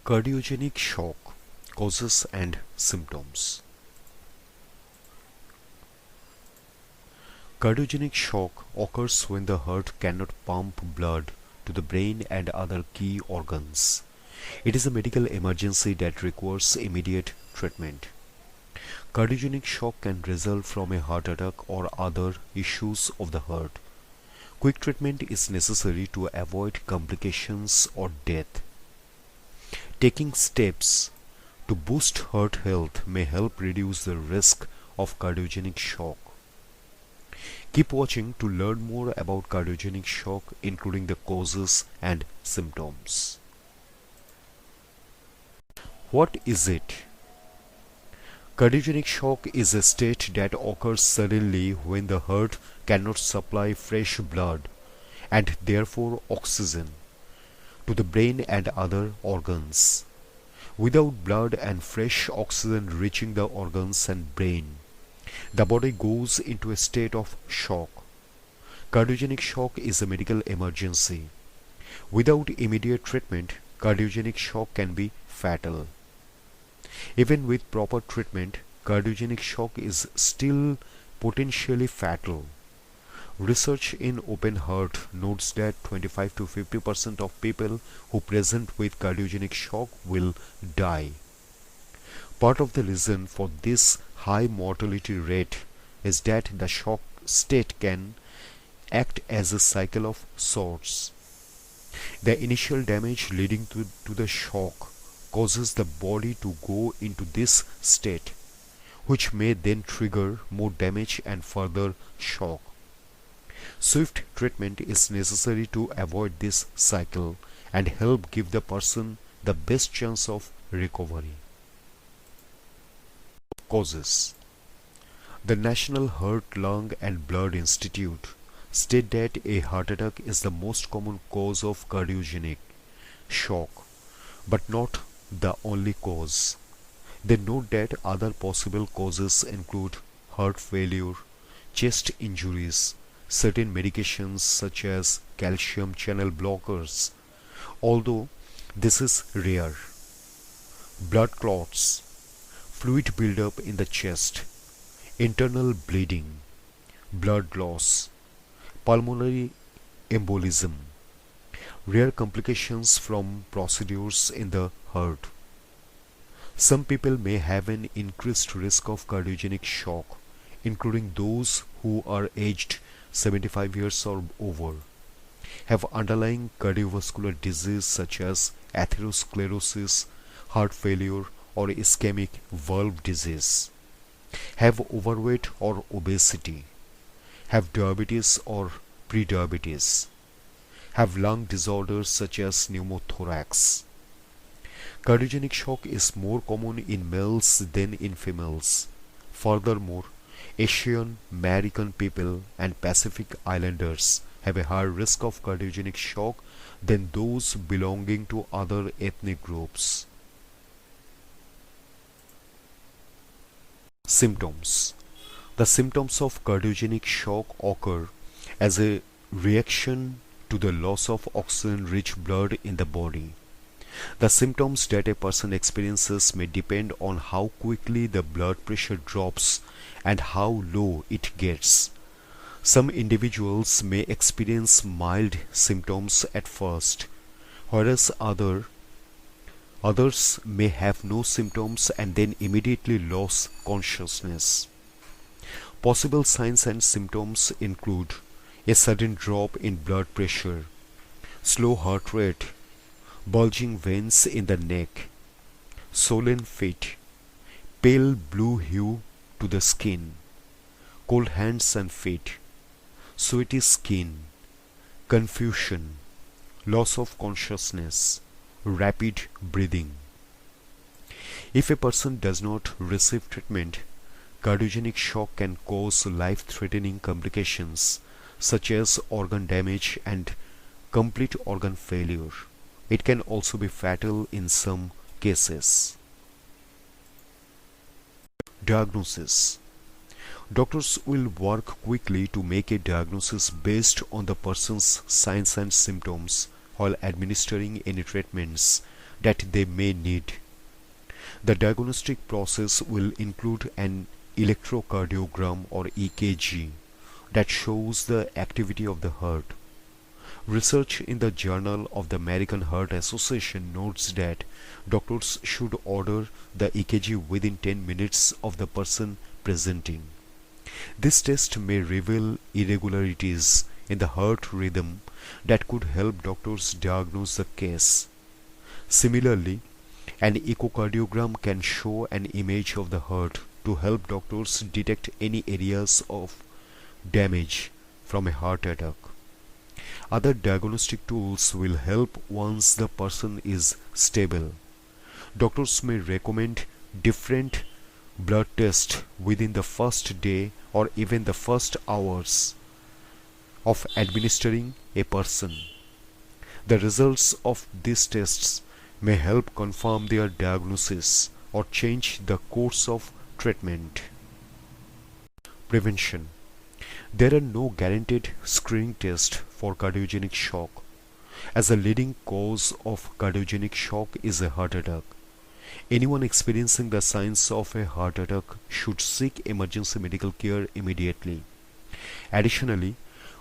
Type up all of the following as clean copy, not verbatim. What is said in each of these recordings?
Cardiogenic shock causes and symptoms. Cardiogenic shock occurs when the heart cannot pump blood to the brain and other key organs. It is a medical emergency that requires immediate treatment. Cardiogenic shock can result from a heart attack or other issues of the heart. Quick treatment is necessary to avoid complications or death. Taking steps to boost heart health may help reduce the risk of cardiogenic shock. Keep watching to learn more about cardiogenic shock, including the causes and symptoms. What is it? Cardiogenic shock is a state that occurs suddenly when the heart cannot supply fresh blood and therefore oxygen to the brain and other organs. Without blood and fresh oxygen reaching the organs and brain, the body goes into a state of shock. Cardiogenic shock is a medical emergency. Without immediate treatment, cardiogenic shock can be fatal. Even with proper treatment, cardiogenic shock is still potentially fatal. Research in open heart notes that 25 to 50% of people who present with cardiogenic shock will die. Part of the reason for this high mortality rate is that the shock state can act as a cycle of sorts. The initial damage leading to the shock causes the body to go into this state, which may then trigger more damage and further shock. Swift treatment is necessary to avoid this cycle and help give the person the best chance of recovery. Causes. The National Heart, Lung and Blood Institute state that a heart attack is the most common cause of cardiogenic shock, but not the only cause. They note that other possible causes include heart failure, chest injuries, certain medications such as calcium channel blockers, although this is rare, blood clots, fluid buildup in the chest, internal bleeding, blood loss, pulmonary embolism, rare complications from procedures in the heart. Some people may have an increased risk of cardiogenic shock, including those who are aged 75 years or over, have underlying cardiovascular disease such as atherosclerosis, heart failure or ischemic valve disease, have overweight or obesity, have diabetes or prediabetes, have lung disorders such as pneumothorax. Cardiogenic shock is more common in males than in females. Furthermore, Asian American people and Pacific Islanders have a higher risk of cardiogenic shock than those belonging to other ethnic groups. Symptoms. The symptoms of cardiogenic shock occur as a reaction to the loss of oxygen-rich blood in the body. The symptoms that a person experiences may depend on how quickly the blood pressure drops and how low it gets. Some individuals may experience mild symptoms at first, whereas others may have no symptoms and then immediately lose consciousness. Possible signs and symptoms include a sudden drop in blood pressure, slow heart rate, bulging veins in the neck, swollen feet, pale blue hue to the skin, cold hands and feet, sweaty skin, confusion, loss of consciousness, rapid breathing. If a person does not receive treatment, cardiogenic shock can cause life-threatening complications such as organ damage and complete organ failure. It can also be fatal in some cases. Diagnosis. Doctors will work quickly to make a diagnosis based on the person's signs and symptoms while administering any treatments that they may need. The diagnostic process will include an electrocardiogram or EKG that shows the activity of the heart. Research in the Journal of the American Heart Association notes that doctors should order the EKG within 10 minutes of the person presenting. This test may reveal irregularities in the heart rhythm that could help doctors diagnose the case. Similarly, an echocardiogram can show an image of the heart to help doctors detect any areas of damage from a heart attack. Other diagnostic tools will help once the person is stable. Doctors may recommend different blood tests within the first day or even the first hours of administering a person. The results of these tests may help confirm their diagnosis or change the course of treatment. Prevention. There are no guaranteed screening tests for cardiogenic shock, as the leading cause of cardiogenic shock is a heart attack. Anyone experiencing the signs of a heart attack should seek emergency medical care immediately. Additionally,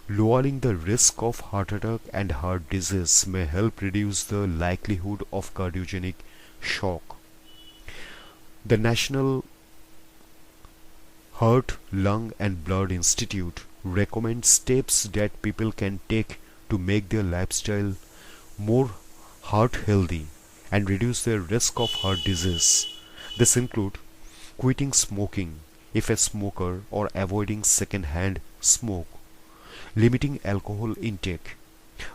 lowering the risk of heart attack and heart disease may help reduce the likelihood of cardiogenic shock. The National Heart, Lung and Blood Institute recommends steps that people can take to make their lifestyle more heart healthy and reduce their risk of heart disease. This include quitting smoking if a smoker or avoiding second-hand smoke, limiting alcohol intake,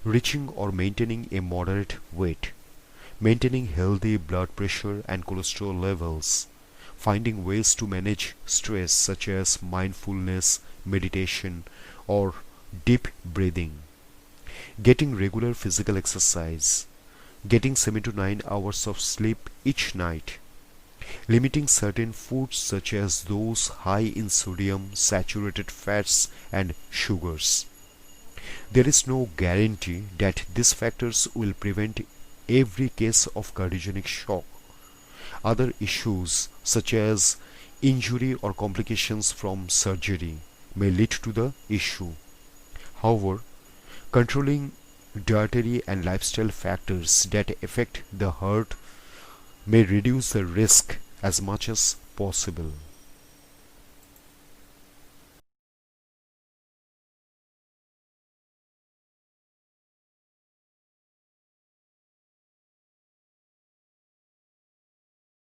reaching or maintaining a moderate weight, maintaining healthy blood pressure and cholesterol levels, finding ways to manage stress such as mindfulness, meditation, or deep breathing, getting regular physical exercise, getting 7 to 9 hours of sleep each night, limiting certain foods such as those high in sodium, saturated fats, and sugars. There is no guarantee that these factors will prevent every case of cardiogenic shock. Other issues such as injury or complications from surgery may lead to the issue. However, controlling dietary and lifestyle factors that affect the heart may reduce the risk as much as possible.